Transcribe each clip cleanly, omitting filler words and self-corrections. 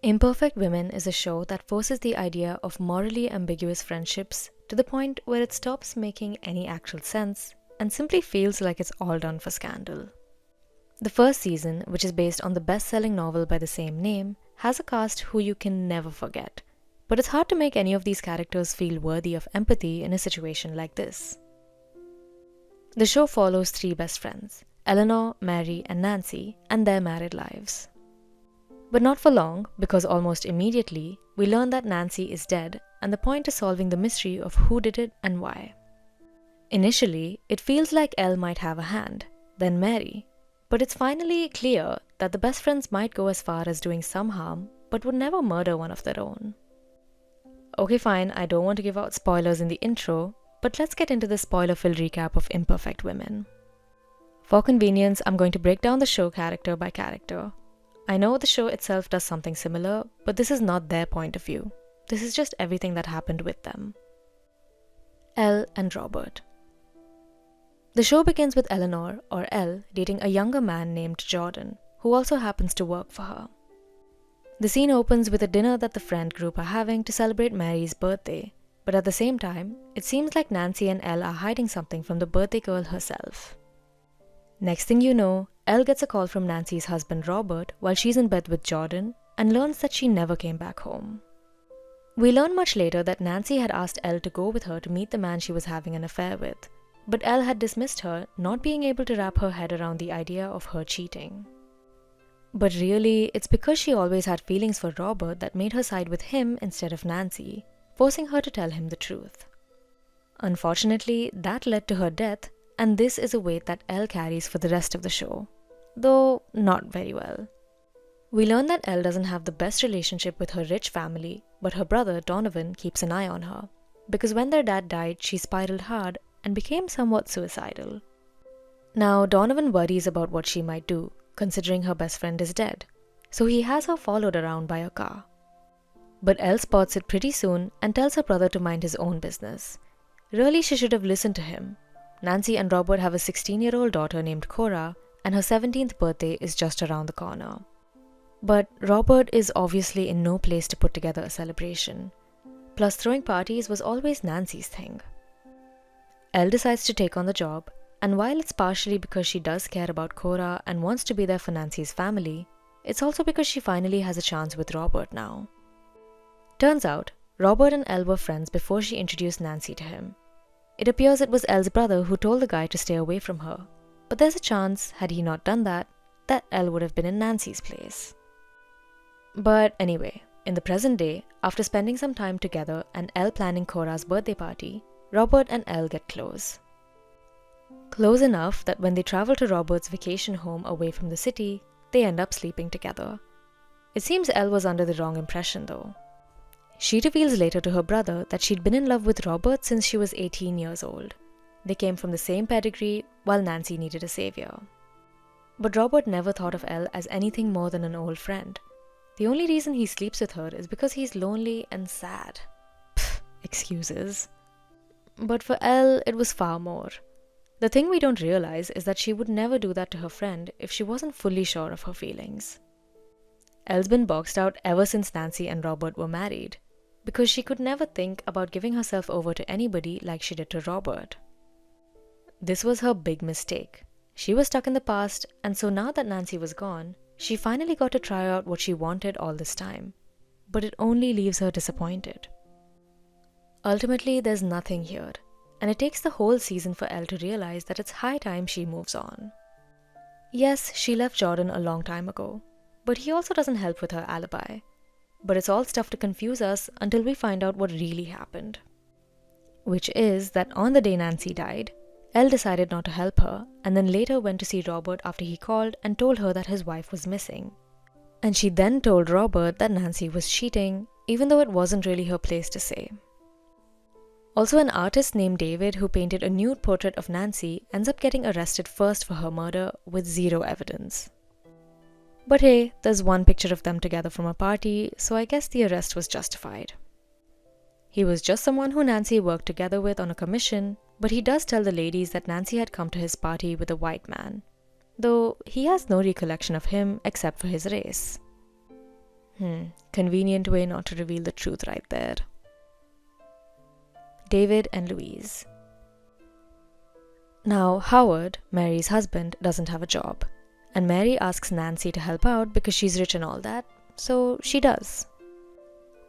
Imperfect Women is a show that forces the idea of morally ambiguous friendships to the point where it stops making any actual sense and simply feels like it's all done for scandal. The first season, which is based on the best-selling novel by the same name, has a cast who you can never forget. But it's hard to make any of these characters feel worthy of empathy in a situation like this. The show follows three best friends, Eleanor, Mary, and Nancy, and their married lives. But not for long, because almost immediately, we learn that Nancy is dead, and the point is solving the mystery of who did it and why. Initially, it feels like Elle might have a hand, then Mary, but it's finally clear that the best friends might go as far as doing some harm, but would never murder one of their own. Okay fine, I don't want to give out spoilers in the intro, but let's get into the spoiler-filled recap of Imperfect Women. For convenience, I'm going to break down the show character by character. I know the show itself does something similar, but this is not their point of view. This is just everything that happened with them. Elle and Robert. The show begins with Eleanor, or Elle, dating a younger man named Jordan, who also happens to work for her. The scene opens with a dinner that the friend group are having to celebrate Mary's birthday, but at the same time, it seems like Nancy and Elle are hiding something from the birthday girl herself. Next thing you know, Elle gets a call from Nancy's husband Robert while she's in bed with Jordan and learns that she never came back home. We learn much later that Nancy had asked Elle to go with her to meet the man she was having an affair with, but Elle had dismissed her, not being able to wrap her head around the idea of her cheating. But really, it's because she always had feelings for Robert that made her side with him instead of Nancy, forcing her to tell him the truth. Unfortunately, that led to her death, and this is a weight that Elle carries for the rest of the show, though not very well. We learn that Elle doesn't have the best relationship with her rich family, but her brother Donovan keeps an eye on her, because when their dad died, she spiraled hard and became somewhat suicidal. Now, Donovan worries about what she might do, considering her best friend is dead, so he has her followed around by a car. But Elle spots it pretty soon and tells her brother to mind his own business. Really, she should have listened to him. Nancy and Robert have a 16-year-old daughter named Cora, and her 17th birthday is just around the corner. But Robert is obviously in no place to put together a celebration. Plus, throwing parties was always Nancy's thing. Elle decides to take on the job, and while it's partially because she does care about Cora and wants to be there for Nancy's family, it's also because she finally has a chance with Robert now. Turns out, Robert and Elle were friends before she introduced Nancy to him. It appears it was Elle's brother who told the guy to stay away from her, but there's a chance, had he not done that Elle would have been in Nancy's place. But anyway, in the present day, after spending some time together and Elle planning Cora's birthday party, Robert and Elle get close. Close enough that when they travel to Robert's vacation home away from the city, they end up sleeping together. It seems Elle was under the wrong impression though. She reveals later to her brother that she'd been in love with Robert since she was 18 years old. They came from the same pedigree, while Nancy needed a savior. But Robert never thought of Elle as anything more than an old friend. The only reason he sleeps with her is because he's lonely and sad. Pfft, excuses. But for Elle, it was far more. The thing we don't realize is that she would never do that to her friend if she wasn't fully sure of her feelings. Elle's been boxed out ever since Nancy and Robert were married, because she could never think about giving herself over to anybody like she did to Robert. This was her big mistake. She was stuck in the past, and so now that Nancy was gone, she finally got to try out what she wanted all this time. But it only leaves her disappointed. Ultimately, there's nothing here, and it takes the whole season for Elle to realize that it's high time she moves on. Yes, she left Jordan a long time ago, but he also doesn't help with her alibi. But it's all stuff to confuse us until we find out what really happened. Which is that on the day Nancy died, Elle decided not to help her and then later went to see Robert after he called and told her that his wife was missing. And she then told Robert that Nancy was cheating, even though it wasn't really her place to say. Also, an artist named David who painted a nude portrait of Nancy ends up getting arrested first for her murder with zero evidence. But hey, there's one picture of them together from a party, so I guess the arrest was justified. He was just someone who Nancy worked together with on a commission, but he does tell the ladies that Nancy had come to his party with a white man, though he has no recollection of him except for his race. Convenient way not to reveal the truth right there. David and Louise. Now, Howard, Mary's husband, doesn't have a job, and Mary asks Nancy to help out because she's rich and all that, so she does.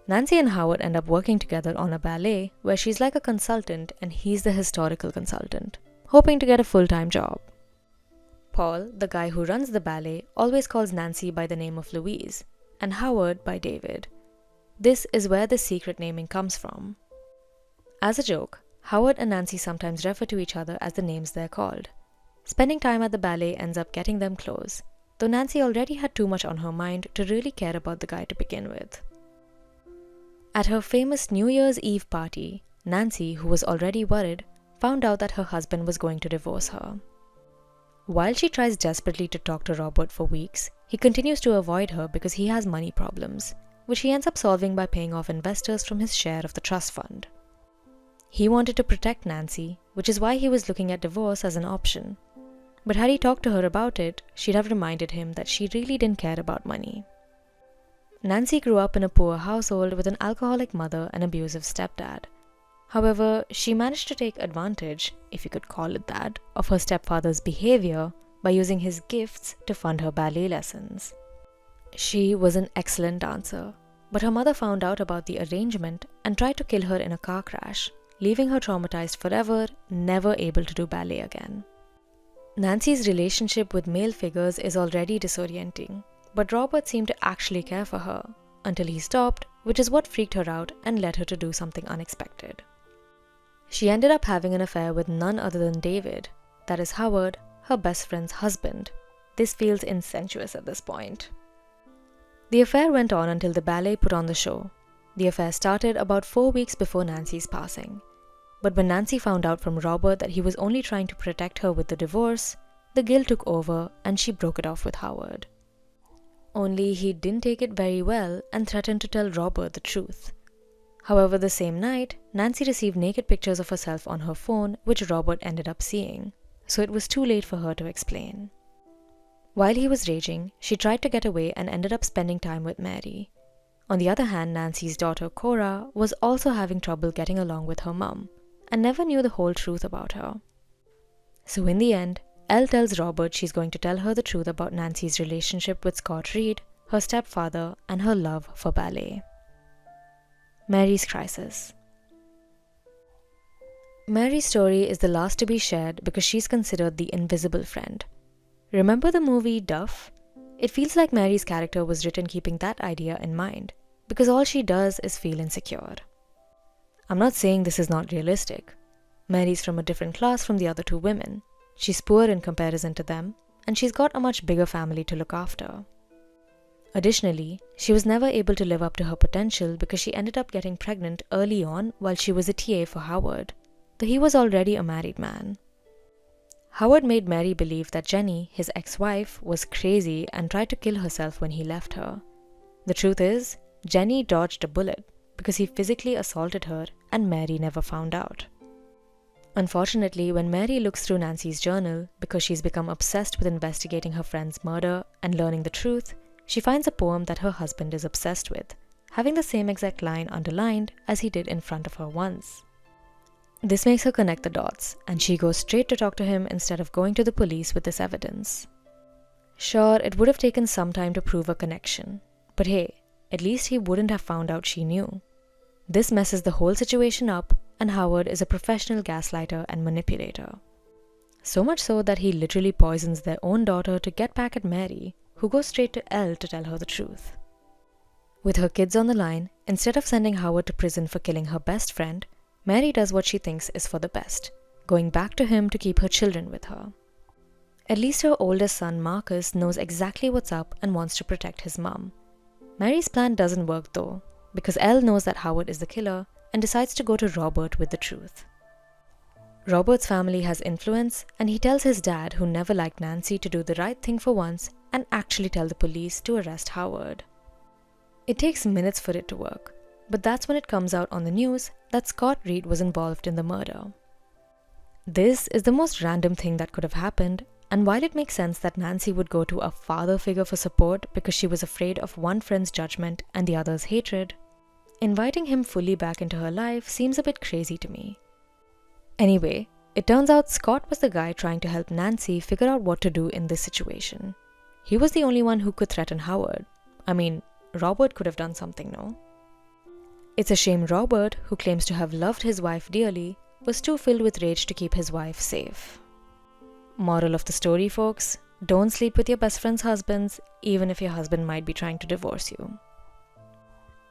Nancy and Howard end up working together on a ballet where she's like a consultant and he's the historical consultant, hoping to get a full-time job. Paul, the guy who runs the ballet, always calls Nancy by the name of Louise, and Howard by David. This is where the secret naming comes from. As a joke, Howard and Nancy sometimes refer to each other as the names they're called. Spending time at the ballet ends up getting them close, though Nancy already had too much on her mind to really care about the guy to begin with. At her famous New Year's Eve party, Nancy, who was already worried, found out that her husband was going to divorce her. While she tries desperately to talk to Robert for weeks, he continues to avoid her because he has money problems, which he ends up solving by paying off investors from his share of the trust fund. He wanted to protect Nancy, which is why he was looking at divorce as an option. But had he talked to her about it, she'd have reminded him that she really didn't care about money. Nancy grew up in a poor household with an alcoholic mother and abusive stepdad. However, she managed to take advantage, if you could call it that, of her stepfather's behavior by using his gifts to fund her ballet lessons. She was an excellent dancer, but her mother found out about the arrangement and tried to kill her in a car crash, leaving her traumatized forever, never able to do ballet again. Nancy's relationship with male figures is already disorienting, but Robert seemed to actually care for her, until he stopped, which is what freaked her out and led her to do something unexpected. She ended up having an affair with none other than David, that is Howard, her best friend's husband. This feels incestuous at this point. The affair went on until the ballet put on the show. The affair started about 4 weeks before Nancy's passing. But when Nancy found out from Robert that he was only trying to protect her with the divorce, the guilt took over and she broke it off with Howard. Only he didn't take it very well and threatened to tell Robert the truth. However, the same night, Nancy received naked pictures of herself on her phone, which Robert ended up seeing, so it was too late for her to explain. While he was raging, she tried to get away and ended up spending time with Mary. On the other hand, Nancy's daughter Cora was also having trouble getting along with her mum, and never knew the whole truth about her. So in the end, Elle tells Robert she's going to tell her the truth about Nancy's relationship with Scott Reed, her stepfather, and her love for ballet. Mary's crisis. Mary's story is the last to be shared because she's considered the invisible friend. Remember the movie Duff? It feels like Mary's character was written keeping that idea in mind, because all she does is feel insecure. I'm not saying this is not realistic. Mary's from a different class from the other two women. She's poor in comparison to them, and she's got a much bigger family to look after. Additionally, she was never able to live up to her potential because she ended up getting pregnant early on while she was a TA for Howard, though he was already a married man. Howard made Mary believe that Jenny, his ex-wife, was crazy and tried to kill herself when he left her. The truth is, Jenny dodged a bullet because he physically assaulted her and Mary never found out. Unfortunately, when Mary looks through Nancy's journal, because she's become obsessed with investigating her friend's murder and learning the truth, she finds a poem that her husband is obsessed with, having the same exact line underlined as he did in front of her once. This makes her connect the dots, and she goes straight to talk to him instead of going to the police with this evidence. Sure, it would have taken some time to prove a connection, but hey, at least he wouldn't have found out she knew. This messes the whole situation up, and Howard is a professional gaslighter and manipulator. So much so that he literally poisons their own daughter to get back at Mary, who goes straight to Elle to tell her the truth. With her kids on the line, instead of sending Howard to prison for killing her best friend, Mary does what she thinks is for the best, going back to him to keep her children with her. At least her oldest son Marcus knows exactly what's up and wants to protect his mum. Mary's plan doesn't work though, because Elle knows that Howard is the killer and decides to go to Robert with the truth. Robert's family has influence, and he tells his dad, who never liked Nancy, to do the right thing for once and actually tell the police to arrest Howard. It takes minutes for it to work, but that's when it comes out on the news that Scott Reed was involved in the murder. This is the most random thing that could have happened, And while it makes sense that Nancy would go to a father figure for support because she was afraid of one friend's judgment and the other's hatred, inviting him fully back into her life seems a bit crazy to me. Anyway, it turns out Scott was the guy trying to help Nancy figure out what to do in this situation. He was the only one who could threaten Howard. I mean, Robert could have done something, no? It's a shame Robert, who claims to have loved his wife dearly, was too filled with rage to keep his wife safe. Moral of the story, folks, don't sleep with your best friend's husbands, even if your husband might be trying to divorce you.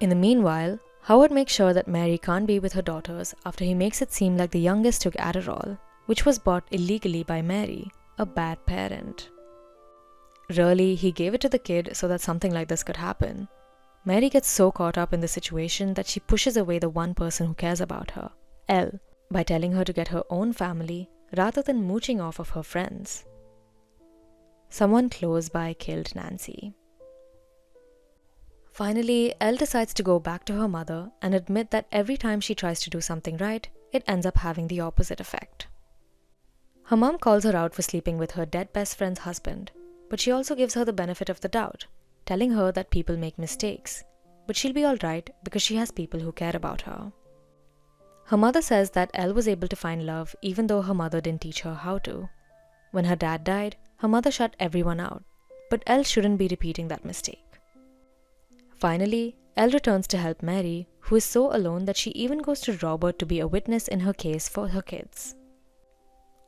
In the meanwhile, Howard makes sure that Mary can't be with her daughters after he makes it seem like the youngest took Adderall, which was bought illegally by Mary, a bad parent. Really, he gave it to the kid so that something like this could happen. Mary gets so caught up in the situation that she pushes away the one person who cares about her, Elle, by telling her to get her own family rather than mooching off of her friends. Someone close by killed Nancy. Finally, Elle decides to go back to her mother and admit that every time she tries to do something right, it ends up having the opposite effect. Her mom calls her out for sleeping with her dead best friend's husband, but she also gives her the benefit of the doubt, telling her that people make mistakes, but she'll be alright because she has people who care about her. Her mother says that Elle was able to find love even though her mother didn't teach her how to. When her dad died, her mother shut everyone out, but Elle shouldn't be repeating that mistake. Finally, Elle returns to help Mary, who is so alone that she even goes to Robert to be a witness in her case for her kids.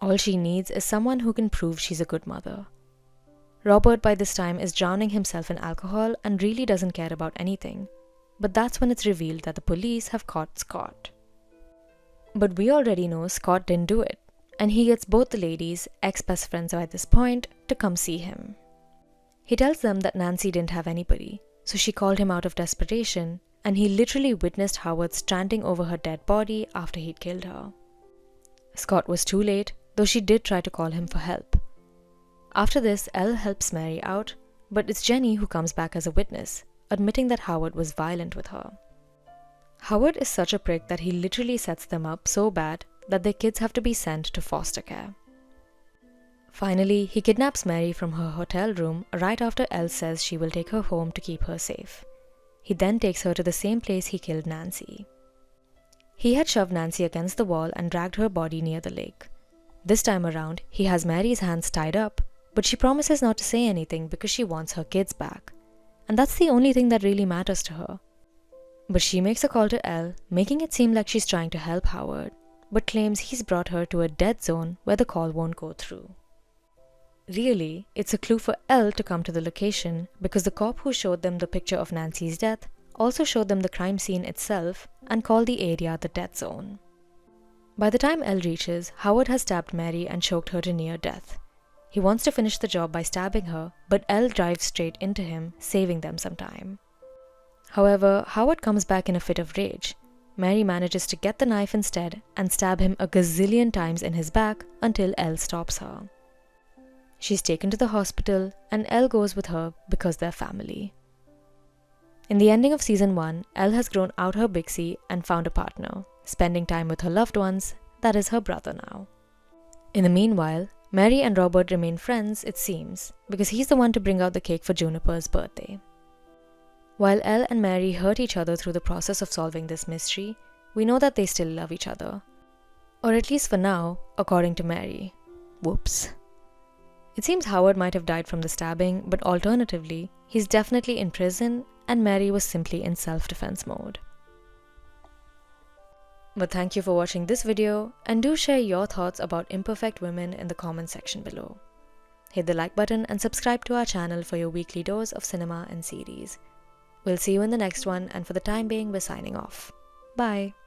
All she needs is someone who can prove she's a good mother. Robert by this time is drowning himself in alcohol and really doesn't care about anything, but that's when it's revealed that the police have caught Scott. But we already know Scott didn't do it, and he gets both the ladies, ex-best friends by this point, to come see him. He tells them that Nancy didn't have anybody, so she called him out of desperation, and he literally witnessed Howard standing over her dead body after he'd killed her. Scott was too late, though she did try to call him for help. After this, Elle helps Mary out, but it's Jenny who comes back as a witness, admitting that Howard was violent with her. Howard is such a prick that he literally sets them up so bad that their kids have to be sent to foster care. Finally, he kidnaps Mary from her hotel room right after Elle says she will take her home to keep her safe. He then takes her to the same place he killed Nancy. He had shoved Nancy against the wall and dragged her body near the lake. This time around, he has Mary's hands tied up, but she promises not to say anything because she wants her kids back. And that's the only thing that really matters to her. But she makes a call to Elle, making it seem like she's trying to help Howard, but claims he's brought her to a dead zone where the call won't go through. Really, it's a clue for Elle to come to the location because the cop who showed them the picture of Nancy's death also showed them the crime scene itself and called the area the death zone. By the time Elle reaches, Howard has stabbed Mary and choked her to near death. He wants to finish the job by stabbing her, but Elle drives straight into him, saving them some time. However, Howard comes back in a fit of rage. Mary manages to get the knife instead and stab him a gazillion times in his back until Elle stops her. She's taken to the hospital and Elle goes with her because they're family. In the ending of season 1, Elle has grown out her Bixie and found a partner, spending time with her loved ones, that is her brother now. In the meanwhile, Mary and Robert remain friends, it seems, because he's the one to bring out the cake for Juniper's birthday. While Elle and Mary hurt each other through the process of solving this mystery, we know that they still love each other. Or at least for now, according to Mary. Whoops. It seems Howard might have died from the stabbing, but alternatively, he's definitely in prison and Mary was simply in self-defense mode. But thank you for watching this video and do share your thoughts about imperfect women in the comment section below. Hit the like button and subscribe to our channel for your weekly dose of cinema and series. We'll see you in the next one, and for the time being, we're signing off. Bye!